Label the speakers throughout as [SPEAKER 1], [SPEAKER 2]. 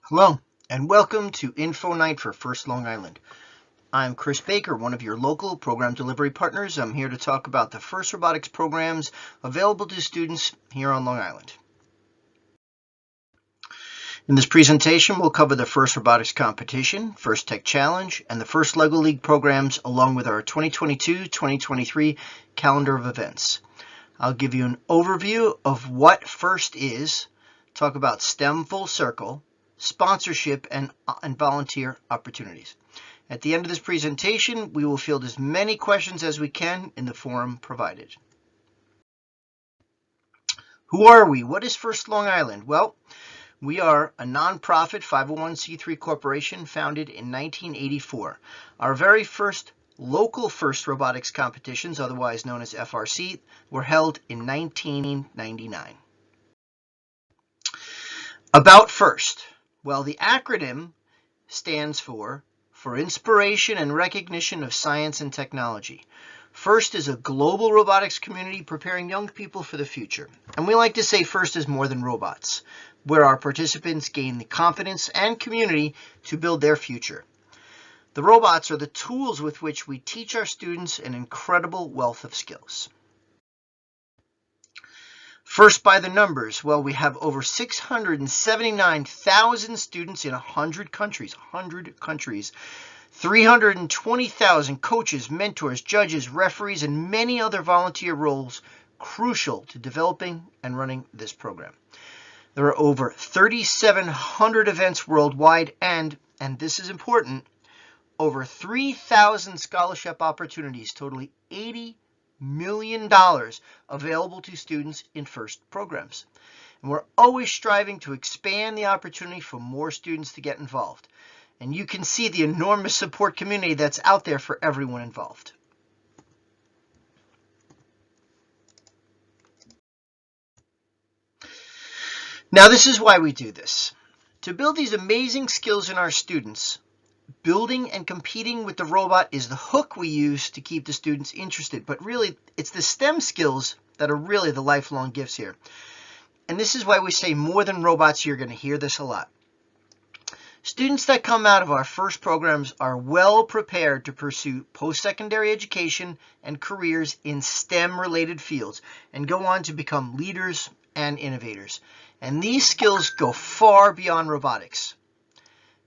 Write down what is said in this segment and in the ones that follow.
[SPEAKER 1] Hello, and welcome to Info Night for First Long Island. I'm Chris Baker, one of your local program delivery partners. I'm here to talk about the FIRST robotics programs available to students here on Long Island. In this presentation, we'll cover the FIRST robotics competition, FIRST Tech Challenge, and the FIRST LEGO League programs, along with our 2022-2023 calendar of events. I'll give you an overview of what FIRST is, talk about STEM Full Circle, sponsorship, and volunteer opportunities. At the end of this presentation, we will field as many questions as we can in the forum provided. Who are we? What is FIRST Long Island? Well, we are a nonprofit 501c3 corporation founded in 1984. Our very first local FIRST robotics competitions, otherwise known as FRC, were held in 1999. About FIRST. Well, the acronym stands for Inspiration and Recognition of Science and Technology. FIRST is a global robotics community preparing young people for the future. And we like to say FIRST is more than robots, where our participants gain the confidence and community to build their future. The robots are the tools with which we teach our students an incredible wealth of skills. FIRST by the numbers. Well, we have over 679,000 students in 100 countries, 320,000 coaches, mentors, judges, referees, and many other volunteer roles crucial to developing and running this program. There are over 3,700 events worldwide and this is important, over 3,000 scholarship opportunities, totaling $80 million available to students in FIRST programs. And we're always striving to expand the opportunity for more students to get involved. And you can see the enormous support community that's out there for everyone involved. Now, this is why we do this. To build these amazing skills in our students, building and competing with the robot is the hook we use to keep the students interested. But really, it's the STEM skills that are really the lifelong gifts here. And this is why we say more than robots. You're going to hear this a lot. Students that come out of our FIRST programs are well prepared to pursue post-secondary education and careers in STEM-related fields and go on to become leaders and innovators. And these skills go far beyond robotics.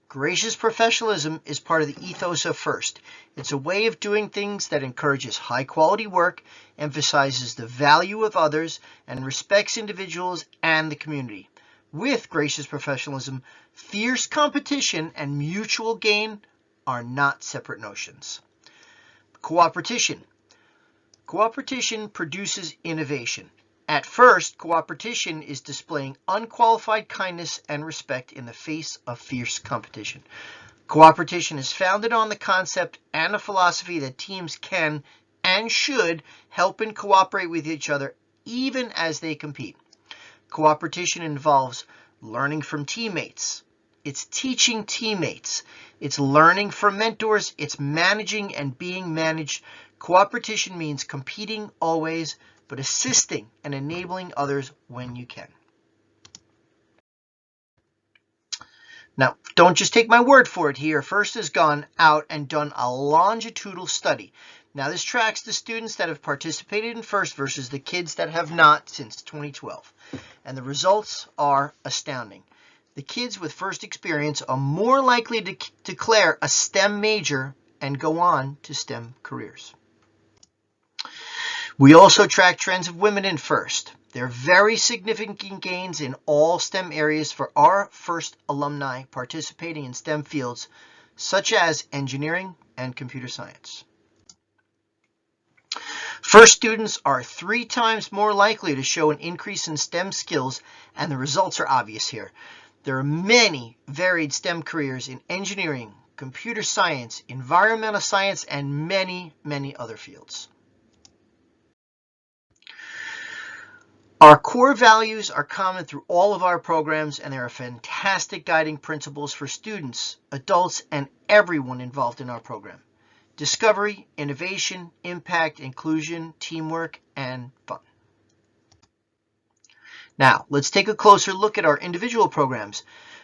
[SPEAKER 1] Gracious professionalism is part of the ethos of FIRST. It's a way of doing things that encourages high-quality work, emphasizes the value of others, and respects individuals and the community. With gracious professionalism, fierce competition and mutual gain are not separate notions. Cooperation. Cooperation produces innovation. At FIRST, cooperation is displaying unqualified kindness and respect in the face of fierce competition. Cooperation is founded on the concept and a philosophy that teams can and should help and cooperate with each other even as they compete. Cooperation involves learning from teammates. It's teaching teammates. It's learning from mentors. It's managing and being managed. Cooperation means competing always, but assisting and enabling others when you can. Now, don't just take my word for it here. FIRST has gone out and done a longitudinal study. Now, this tracks the students that have participated in FIRST versus the kids that have not since 2012. And the results are astounding. The kids with FIRST experience are more likely to declare a STEM major and go on to STEM careers. We also track trends of women in FIRST. There are very significant gains in all STEM areas for our FIRST alumni participating in STEM fields such as engineering and computer science. FIRST students are 3 times more likely to show an increase in STEM skills, and the results are obvious here. There are many varied STEM careers in engineering, computer science, environmental science, and many, many other fields. Our core values are common through all of our programs, and there are fantastic guiding principles for students, adults, and everyone involved in our program. Discovery, innovation, impact, inclusion, teamwork, and fun. Now, let's take a closer look at our individual programs.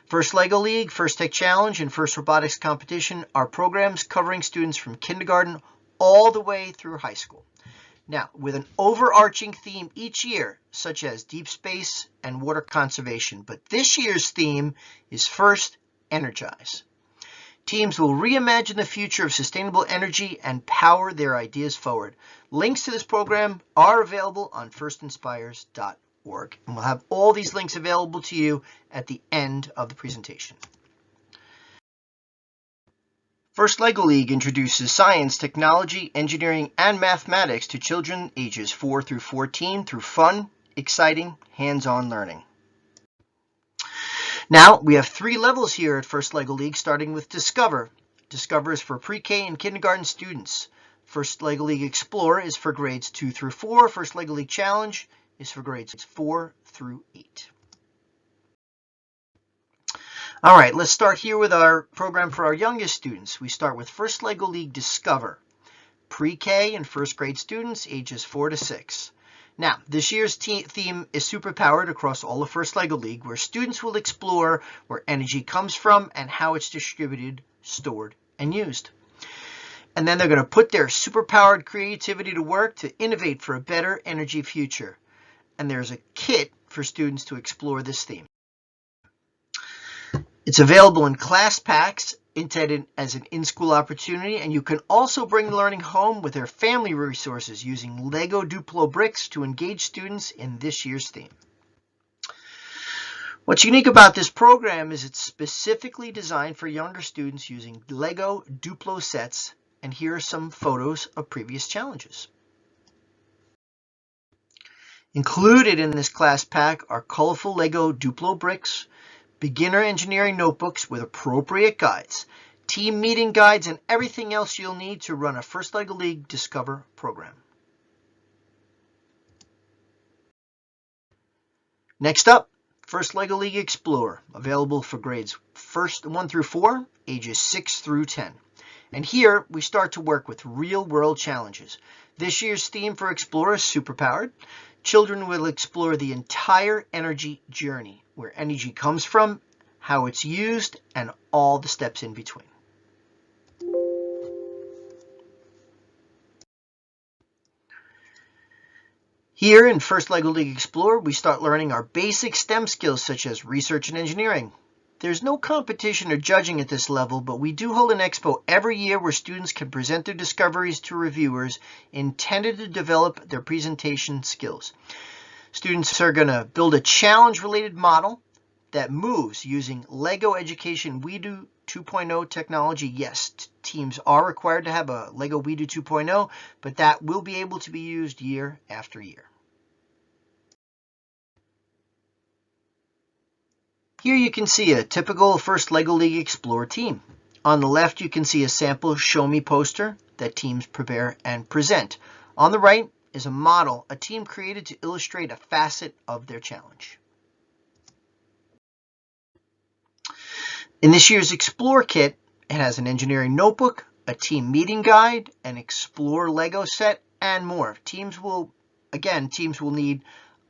[SPEAKER 1] First LEGO League, First Tech Challenge, and First Robotics Competition are programs covering students from kindergarten all the way through high school. Now, with an overarching theme each year, such as deep space and water conservation, but this year's theme is First Energize. Teams will reimagine the future of sustainable energy and power their ideas forward. Links to this program are available on firstinspires.org, and we'll have all these links available to you at the end of the presentation. First LEGO League introduces science, technology, engineering, and mathematics to children ages 4 through 14 through fun, exciting, hands-on learning. Now, we have 3 levels here at First LEGO League, starting with Discover. Discover is for pre-K and kindergarten students. First LEGO League Explore is for grades 2 through 4. First LEGO League Challenge is for grades 4 through 8. All right, let's start here with our program for our youngest students. We start with First LEGO League Discover, pre-K and first grade students ages 4 to 6. Now, this year's theme is superpowered across all of First LEGO League, where students will explore where energy comes from and how it's distributed, stored, and used. And then they're going to put their superpowered creativity to work to innovate for a better energy future. And there's a kit for students to explore this theme. It's available in class packs intended as an in-school opportunity, and you can also bring learning home with their family resources using Lego Duplo bricks to engage students in this year's theme. What's unique about this program is it's specifically designed for younger students using Lego Duplo sets, and here are some photos of previous challenges. Included in this class pack are colorful Lego Duplo bricks, beginner engineering notebooks with appropriate guides, team meeting guides, and everything else you'll need to run a First LEGO League Discover program. Next up, First LEGO League Explore, available for grades 1 through 4, ages 6 through 10. And here we start to work with real-world challenges. This year's theme for Explore is superpowered. Children will explore the entire energy journey, where energy comes from, how it's used, and all the steps in between. Here in First LEGO League Explore, we start learning our basic STEM skills such as research and engineering. There's no competition or judging at this level, but we do hold an expo every year where students can present their discoveries to reviewers intended to develop their presentation skills. Students are going to build a challenge-related model that moves using LEGO Education WeDo 2.0 technology. Yes, teams are required to have a LEGO WeDo 2.0, but that will be able to be used year after year. Here you can see a typical First LEGO League Explore team. On the left, you can see a sample Show Me poster that teams prepare and present. On the right is a model a team created to illustrate a facet of their challenge. In this year's Explore kit, it has an engineering notebook, a team meeting guide, an Explore Lego set, and more. Teams will need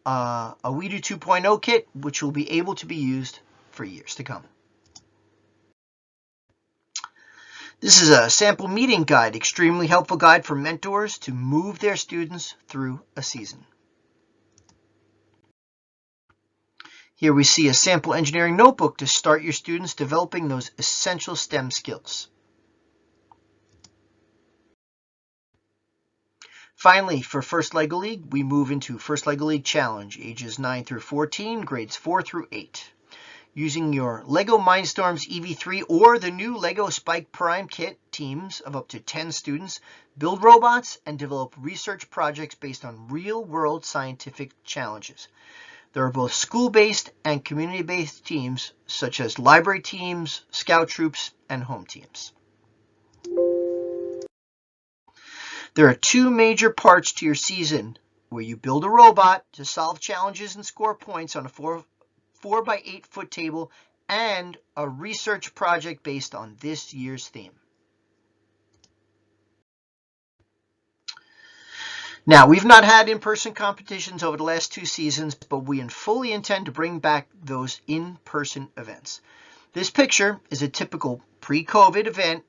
[SPEAKER 1] a WeDo 2.0 kit, which will be able to be used for years to come. This is a sample meeting guide, extremely helpful guide for mentors to move their students through a season. Here we see a sample engineering notebook to start your students developing those essential STEM skills. Finally, for First LEGO League, we move into First LEGO League Challenge, ages 9 through 14, grades 4 through 8. Using your LEGO Mindstorms EV3 or the new LEGO Spike Prime kit, teams of up to 10 students build robots and develop research projects based on real-world scientific challenges. There are both school-based and community-based teams, such as library teams, scout troops, and home teams. There are 2 major parts to your season, where you build a robot to solve challenges and score points on a 4 by 8 foot table, and a research project based on this year's theme. Now, we've not had in-person competitions over the last 2 seasons, but we fully intend to bring back those in-person events. This picture is a typical pre-COVID event,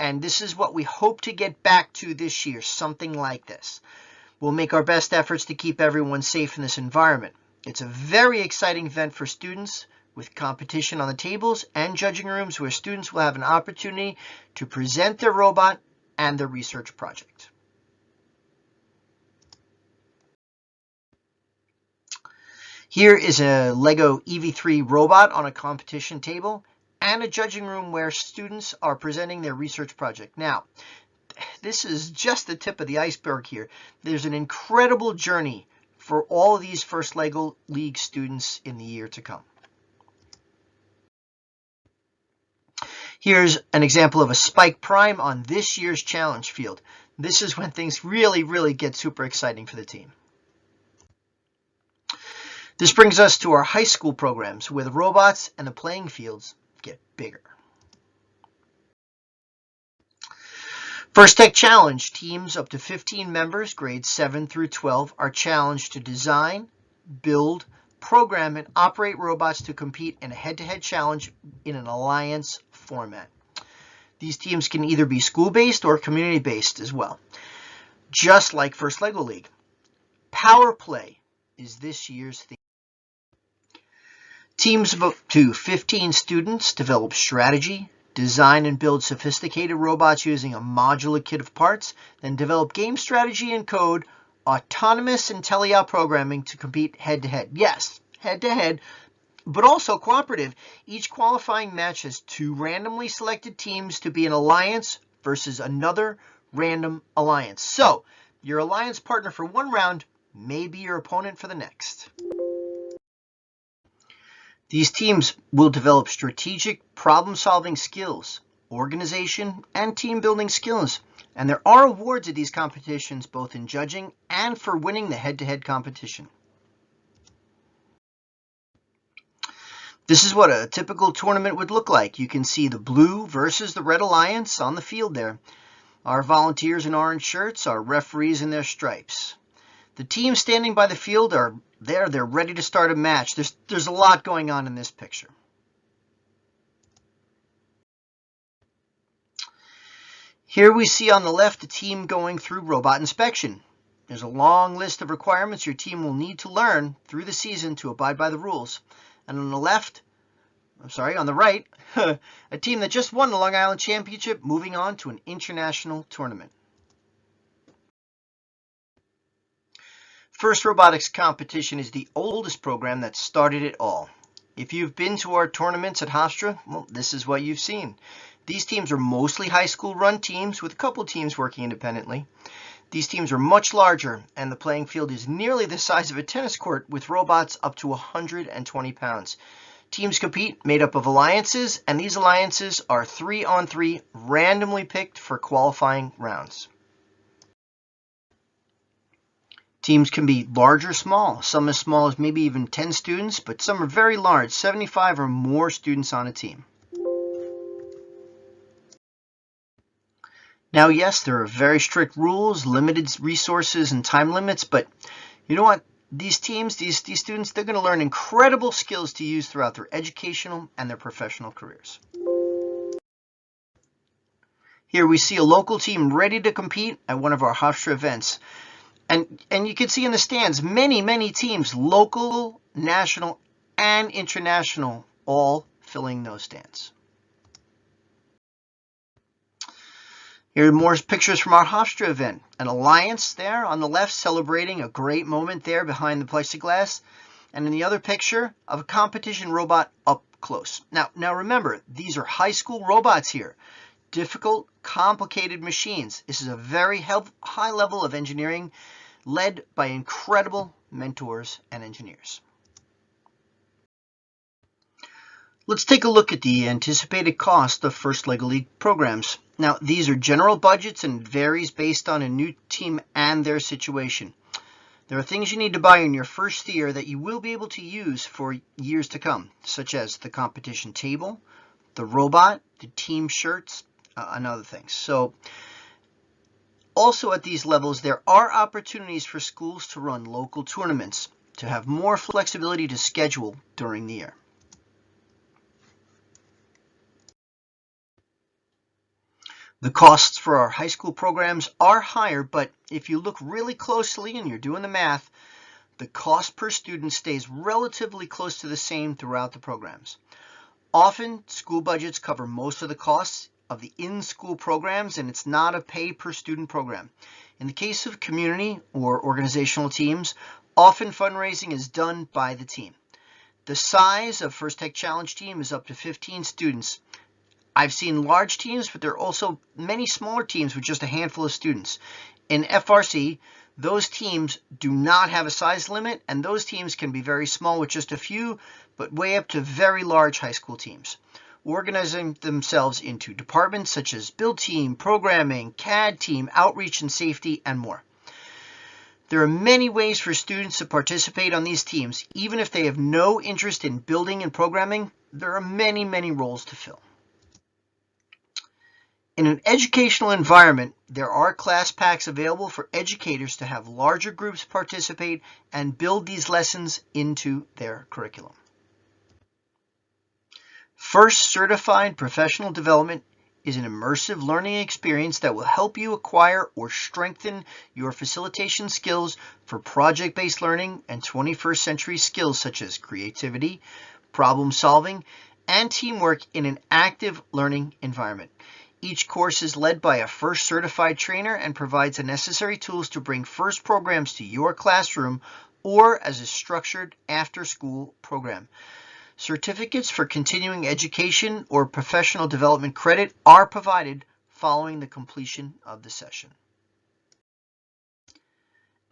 [SPEAKER 1] and this is what we hope to get back to this year, something like this. We'll make our best efforts to keep everyone safe in this environment. It's a very exciting event for students, with competition on the tables and judging rooms where students will have an opportunity to present their robot and their research project. Here is a Lego EV3 robot on a competition table and a judging room where students are presenting their research project. Now, this is just the tip of the iceberg here. There's an incredible journey for all of these first Lego League students in the year to come. Here's an example of a Spike Prime on this year's challenge field. This is when things really get super exciting for the team. This brings us to our high school programs, where the robots and the playing fields get bigger. First Tech Challenge, teams up to 15 members, grades 7 through 12, are challenged to design, build, program, and operate robots to compete in a head-to-head challenge in an alliance format. These teams can either be school-based or community-based as well, just like First Lego League. Power Play is this year's theme. Teams of up to 15 students develop strategy, design and build sophisticated robots using a modular kit of parts, then develop game strategy and code, autonomous and teleop programming to compete head-to-head. Yes, head-to-head, but also cooperative. Each qualifying match has 2 randomly selected teams to be an alliance versus another random alliance. So, your alliance partner for one round may be your opponent for the next. These teams will develop strategic problem-solving skills, organization, and team-building skills. And there are awards at these competitions, both in judging and for winning the head-to-head competition. This is what a typical tournament would look like. You can see the blue versus the red alliance on the field there. Our volunteers in orange shirts are referees in their stripes. The teams standing by the field are there. They're ready to start a match. There's a lot going on in this picture. Here we see on the left a team going through robot inspection. There's a long list of requirements your team will need to learn through the season to abide by the rules. And on the right, a team that just won the Long Island Championship, moving on to an international tournament. First Robotics Competition is the oldest program that started it all. If you've been to our tournaments at Hofstra, well, this is what you've seen. These teams are mostly high school run teams with a couple teams working independently. These teams are much larger, and the playing field is nearly the size of a tennis court with robots up to 120 pounds. Teams compete made up of alliances, and these alliances are 3-on-3 randomly picked for qualifying rounds. Teams can be large or small, some as small as maybe even 10 students, but some are very large, 75 or more students on a team. Now, yes, there are very strict rules, limited resources, and time limits, but you know what? These teams, these students, they're going to learn incredible skills to use throughout their educational and their professional careers. Here we see a local team ready to compete at one of our Hofstra events. And you can see in the stands many teams, local, national, and international, all filling those stands. Here are more pictures from our Hofstra event. An alliance there on the left celebrating a great moment there behind the plexiglass. And in the other picture of a competition robot up close. Now remember, these are high school robots here. Difficult, complicated machines. This is a very high level of engineering led by incredible mentors and engineers. Let's take a look at the anticipated cost of First Lego League programs. Now, these are general budgets and varies based on a new team and their situation. There are things you need to buy in your first year that you will be able to use for years to come, such as the competition table, the robot, the team shirts, and other things. So Also at these levels, there are opportunities for schools to run local tournaments to have more flexibility to schedule during the year. The costs for our high school programs are higher, but if you look really closely and you're doing the math, the cost per student stays relatively close to the same throughout the programs. Often, school budgets cover most of the costs of the in-school programs, and it's not a pay-per-student program. In the case of community or organizational teams, often fundraising is done by the team. The size of First Tech Challenge team is up to 15 students. I've seen large teams, but there are also many smaller teams with just a handful of students. In FRC, those teams do not have a size limit, and those teams can be very small with just a few, but way up to very large high school teams, organizing themselves into departments such as build team, programming, CAD team, outreach and safety, and more. There are many ways for students to participate on these teams. Even if they have no interest in building and programming, there are many, many roles to fill. In an educational environment, there are class packs available for educators to have larger groups participate and build these lessons into their curriculum. First Certified Professional Development is an immersive learning experience that will help you acquire or strengthen your facilitation skills for project-based learning and 21st century skills such as creativity, problem solving, and teamwork in an active learning environment. Each course is led by a FIRST certified trainer and provides the necessary tools to bring FIRST programs to your classroom or as a structured after-school program. Certificates for continuing education or professional development credit are provided following the completion of the session.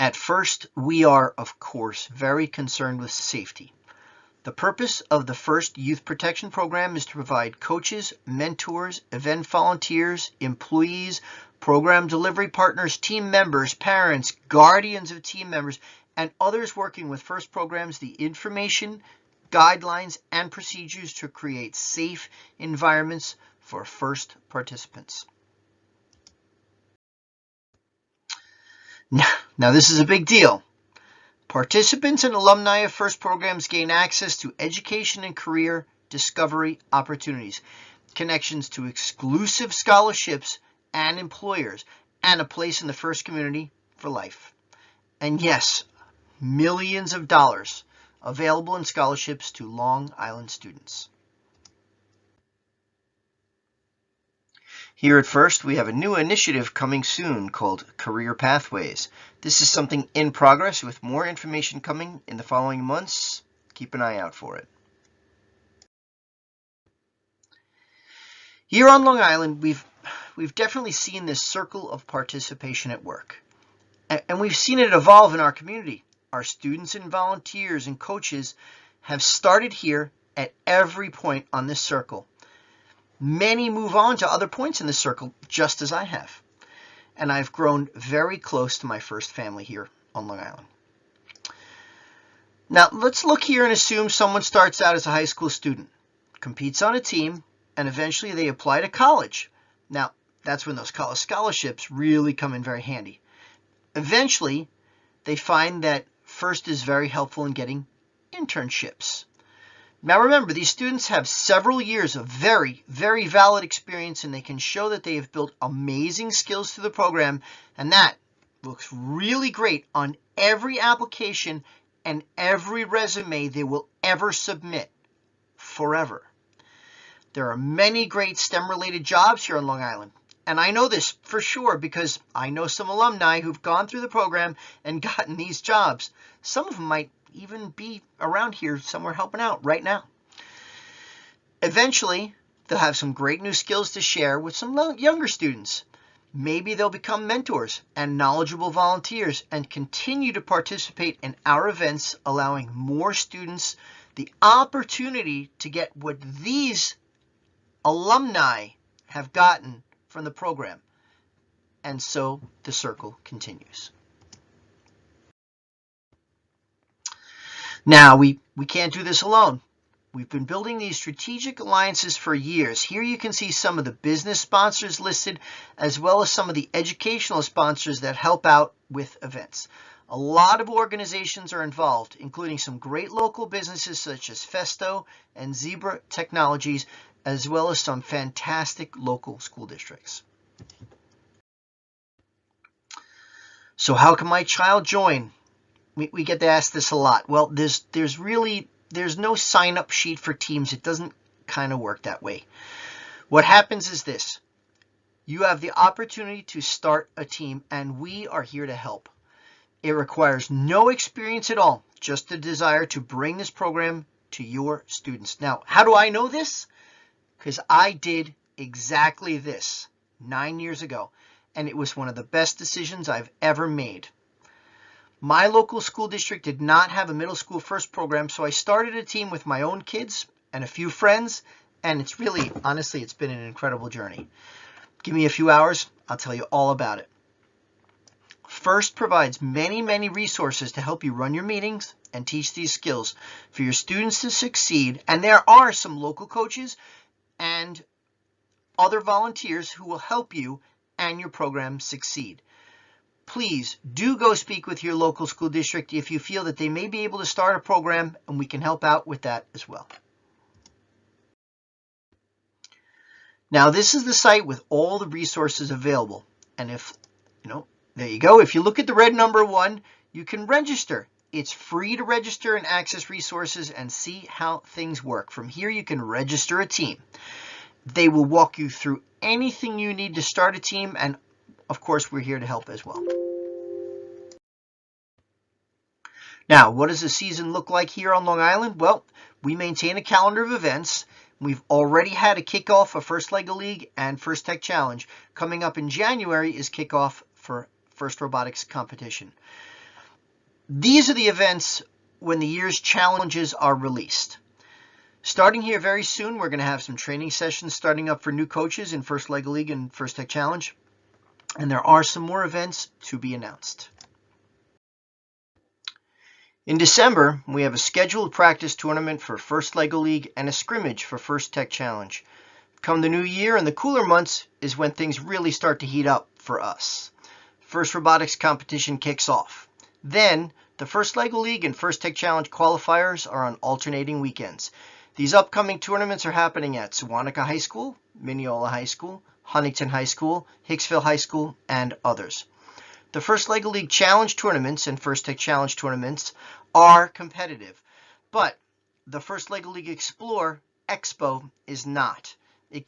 [SPEAKER 1] At FIRST, we are, of course, very concerned with safety. The purpose of the FIRST Youth Protection Program is to provide coaches, mentors, event volunteers, employees, program delivery partners, team members, parents, guardians of team members, and others working with FIRST programs the information, guidelines, and procedures to create safe environments for FIRST participants. Now this is a big deal. Participants and alumni of FIRST programs gain access to education and career discovery opportunities, connections to exclusive scholarships and employers, and a place in the FIRST community for life. And yes, millions of dollars available in scholarships to Long Island students. Here at FIRST, we have a new initiative coming soon called Career Pathways. This is something in progress with more information coming in the following months. Keep an eye out for it. Here on Long Island, we've definitely seen this circle of participation at work. And we've seen it evolve in our community. Our students and volunteers and coaches have started here at every point on this circle. Many move on to other points in the circle, just as I have. And I've grown very close to my FIRST family here on Long Island. Now, let's look here and assume someone starts out as a high school student, competes on a team, and eventually they apply to college. Now, that's when those college scholarships really come in very handy. Eventually, they find that FIRST is very helpful in getting internships. Now remember, these students have several years of very, very valid experience, and they can show that they have built amazing skills through the program, and that looks really great on every application and every resume they will ever submit, forever. There are many great STEM-related jobs here on Long Island, and I know this for sure because I know some alumni who've gone through the program and gotten these jobs. Some of them might even be around here somewhere helping out right now. Eventually, they'll have some great new skills to share with some younger students. Maybe they'll become mentors and knowledgeable volunteers and continue to participate in our events, allowing more students the opportunity to get what these alumni have gotten from the program. And so the circle continues. Now, we can't do this alone. We've been building these strategic alliances for years. Here you can see some of the business sponsors listed, as well as some of the educational sponsors that help out with events. A lot of organizations are involved, including some great local businesses such as Festo and Zebra Technologies, as well as some fantastic local school districts. So how can my child join? We get to ask this a lot. Well, there's no sign-up sheet for teams. It doesn't kind of work that way. What happens is this. You have the opportunity to start a team, and we are here to help. It requires no experience at all, just the desire to bring this program to your students. Now, how do I know this? Because I did exactly this 9 years ago, and it was one of the best decisions I've ever made. My local school district did not have a middle school first program, so I started a team with my own kids and a few friends, and it's really, honestly, it's been an incredible journey. Give me a few hours, I'll tell you all about it. First provides many resources to help you run your meetings and teach these skills for your students to succeed, and there are some local coaches and other volunteers who will help you and your program succeed. Please do go speak with your local school district if you feel that they may be able to start a program, and we can help out with that as well. Now, this is the site with all the resources available. And there you go. If you look at the red number 1, you can register. It's free to register and access resources and see how things work. From here, you can register a team. They will walk you through anything you need to start a team, and of course, we're here to help as well. Now, what does the season look like here on Long Island? Well, we maintain a calendar of events. We've already had a kickoff of First LEGO League and First Tech Challenge. Coming up in January is kickoff for First Robotics Competition. These are the events when the year's challenges are released. Starting here very soon, we're going to have some training sessions starting up for new coaches in First LEGO League and First Tech Challenge. And there are some more events to be announced. In December, we have a scheduled practice tournament for First LEGO League and a scrimmage for First Tech Challenge. Come the new year and the cooler months is when things really start to heat up for us. First Robotics Competition kicks off. Then, the First LEGO League and First Tech Challenge qualifiers are on alternating weekends. These upcoming tournaments are happening at Sewanaka High School, Mineola High School, Huntington High School, Hicksville High School, and others. The First LEGO League Challenge tournaments and First Tech Challenge tournaments are competitive, but the First LEGO League Expo is not. It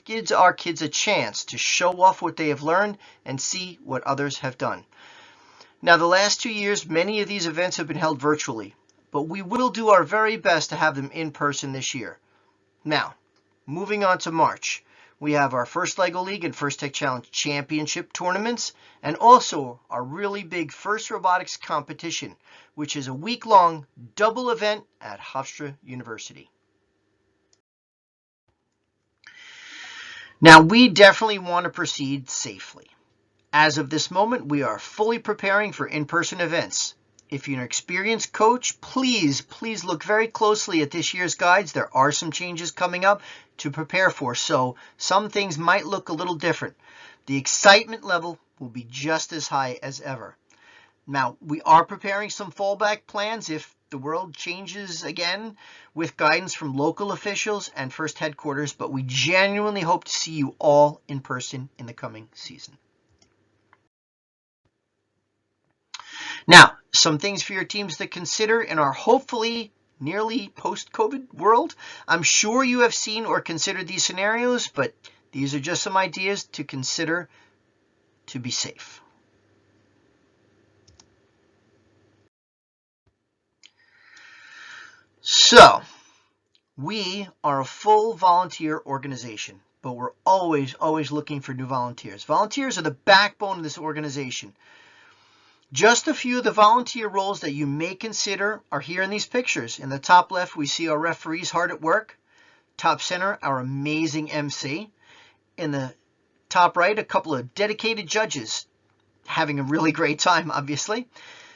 [SPEAKER 1] gives our kids a chance to show off what they have learned and see what others have done. Now, the last 2 years, many of these events have been held virtually, but we will do our very best to have them in person this year. Now, moving on to March. We have our First LEGO League and First Tech Challenge Championship tournaments, and also our really big First Robotics Competition, which is a week-long double event at Hofstra University. Now, we definitely want to proceed safely. As of this moment, we are fully preparing for in-person events. If you're an experienced coach, please look very closely at this year's guides. There are some changes coming up to prepare for, so some things might look a little different. The excitement level will be just as high as ever. Now, we are preparing some fallback plans if the world changes again with guidance from local officials and First headquarters, but we genuinely hope to see you all in person in the coming season. Now, some things for your teams to consider in our hopefully nearly post-COVID world. I'm sure you have seen or considered these scenarios, but these are just some ideas to consider to be safe. So, we are a full volunteer organization, but we're always looking for new volunteers. Volunteers are the backbone of this organization. Just a few of the volunteer roles that you may consider are here in these pictures. In the top left, we see our referees hard at work. Top center, our amazing MC. In the top right, a couple of dedicated judges having a really great time, obviously.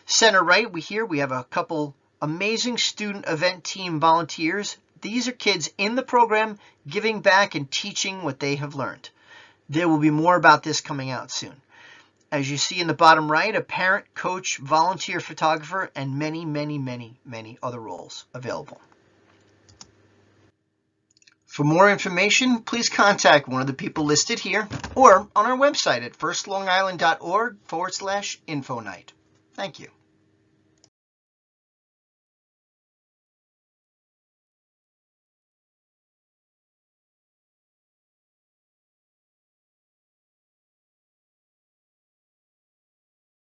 [SPEAKER 1] Center right, we have a couple amazing student event team volunteers These are kids in the program giving back and teaching what they have learned. There will be more about this coming out soon. As you see in the bottom right, a parent, coach, volunteer photographer, and many, many, many, many other roles available. For more information, please contact one of the people listed here or on our website at firstlongisland.org/info night. Thank you.